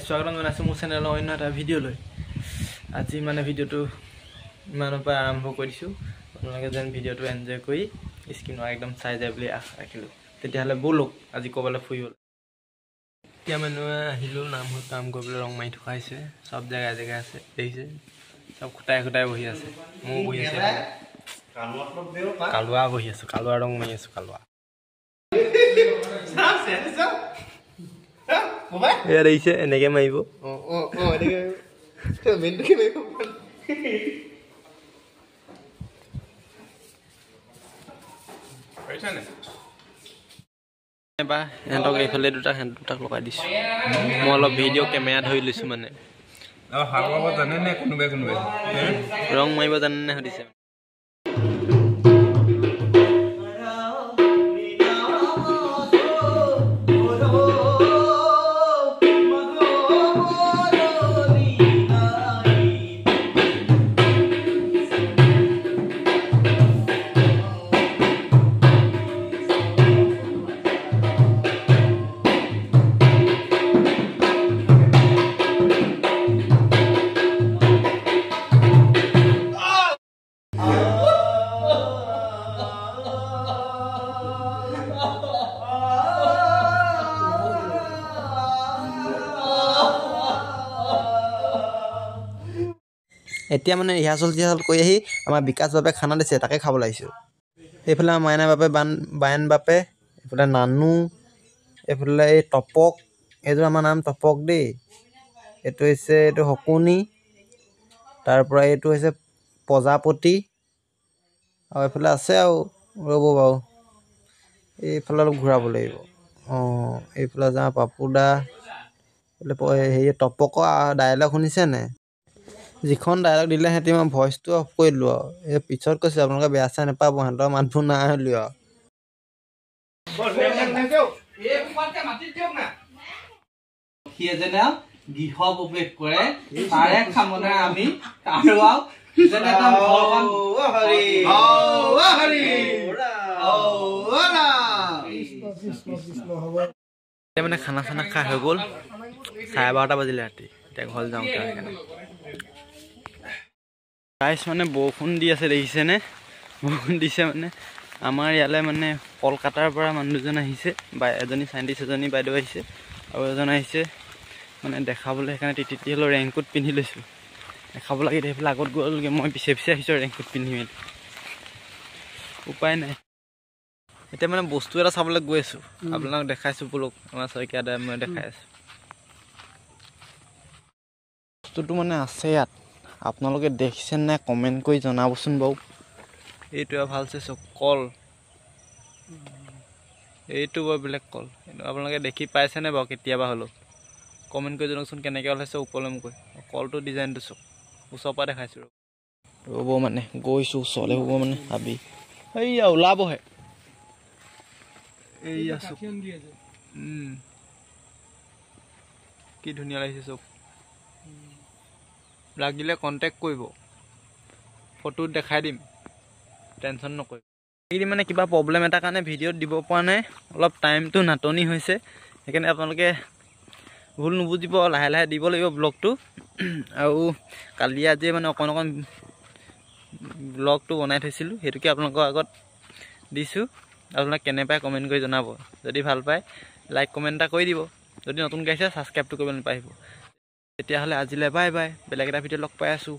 স্বাগতম জনাইছো মোৰ চেনেলৰ অন্য এটা ভিডিঅ' লৈ আজি মানে ভিডিঅ'টো ইমানৰ পৰা আৰম্ভ কৰিছো আপোনালোকে যেন ভিডিঅ'টো এনজয় কৰি স্ক্ৰীনৰ একদম চাই যায় বুলি আশা ৰাখিলো তেতিয়াহ'লে বলক আজি ক'বলৈ ফুৰিব এতিয়া মানুহে আহিলো নামঘৰত কাম কৰিবলৈ ৰং মাৰি থকা হৈছে সব জায়গায় জায়গায় আছে দেখিছে সব খুটাই খুটাই বহি আছে মই বহি আছে কালুৱা বহি আছো কালুৱা ৰং মাৰি আছো কালুৱা ya ada isi enaknya mah ibu ada main tuh main apa hentok ifale dutak lokai dis mau lo video kamera dhoi lisu mane হাগব জানে নে কোনোবে কোনোবে rong maiba জানে নে হদিছে এতিয়া মানে ৰিহাৰ্সল কৰি আহি আমাৰ বিকাশ বাপে খানা দিছে তাকে খাব লাগিছো এইফালে মাইনা বাপে বায়ন বাপে এইফালে নানু এইফালে এই টপক এইটো আমাৰ নাম টপক দেই এইটো হৈছে এইটো হকুনি তাৰ পৰা এইটো হৈছে প্ৰজাপতি আৰু এইফালে আছে আৰু ৰ'ব বাৰু এইফালে অলপ ঘূৰাব লাগিব এইফালে যাওঁ পাপুদা হেৰি টপকৰ ডায়লগ শুনিছে নে যিখন ডায়লগ দিলে হেঁতি মই ভইচটো অফ কৰি দিলোঁ আৰু এই পিছত কৈছে আপোনালোকে বেয়া চাই নাপাব সিহঁতৰ মাতবোৰ নাই হ'লি আৰু গৃহ প্ৰৱেশ কৰে তাৰে কামনা আমি আৰু মানে খানা চানা খাই হৈ গ'ল 12:30 বাজিলে ৰাতি এতিয়া ঘৰ যাওঁ গাইছ মানে বৰষুণ দি আছে দেখিছেনে বৰষুণ দিছে মানে আমাৰ ইয়ালৈ মানে কলকাতাৰ পৰা মানুহ দুজন আহিছে এজনী চাইণ্টিষ্ট এজনী বাইদেউ আহিছে আৰু এজন আহিছে মানে দেখাবলৈ সেইকাৰণে তিতি হ'লেও ৰেংকুট পিন্ধি লৈছোঁ দেখাব লাগে সেইফালে আগত গ'লগৈ মই পিছে পিছে আহিছোঁ ৰেংকুট পিন্ধি মেলি উপায় নাই এতিয়া মানে বস্তু এটা চাবলৈ গৈ আছোঁ আপোনালোকক দেখাইছোঁ বোলক আমাৰ শইকীয়া দাই মই দেখাই আছোঁ বস্তুটো মানে আছে ইয়াত আপোনালোকে দেখিছে নাই কমেণ্ট কৰি জনাবচোন বাৰু এইটো ভাল চাইছো কল এইটো বৰ বেলেগ কল আপোনালোকে দেখি পাইছেনে বাৰু কেতিয়াবা হ'লেও কমেণ্ট কৰি জনাওকচোন কেনেকৈ ওলাইছে ওপৰলৈ মোক কলটো ডিজাইনটো চাওক ওচৰৰ পৰা দেখাইছোঁ ৰ'ব মানে গৈছোঁ ওচৰলৈ হ'ব মানে ভাবি এইয়া ওলাবহে এইয়া চাওক কি ধুনীয়া লাগিছে চাওক লাগিলে কণ্টেক্ট কৰিব ফটো দেখাই দিম টেনশ্যন নকৰিব এইকেইদিন মানে কিবা প্ৰব্লেম এটা কাৰণে ভিডিঅ'ত দিব পৰা নাই অলপ টাইমটো নাটনি হৈছে সেইকাৰণে আপোনালোকে ভুল নুবুজিব লাহে লাহে দিব লাগিব ব্লগটো আৰু কালি আজি মানে অকণ ব্লগটো বনাই থৈছিলোঁ সেইটোকে আপোনালোকৰ আগত দিছোঁ আপোনালোকে কেনে পায় কমেণ্ট কৰি জনাব যদি ভাল পায় লাইক কমেণ্ট এটা কৰি দিব যদি নতুনকৈ আহিছে ছাবস্ক্ৰাইবটো কৰিব নাপাহৰিব তেতিয়াহ'লে আজিলৈ বাই বাই বেলেগ এটা ভিডিঅ' লগ পাই আছোঁ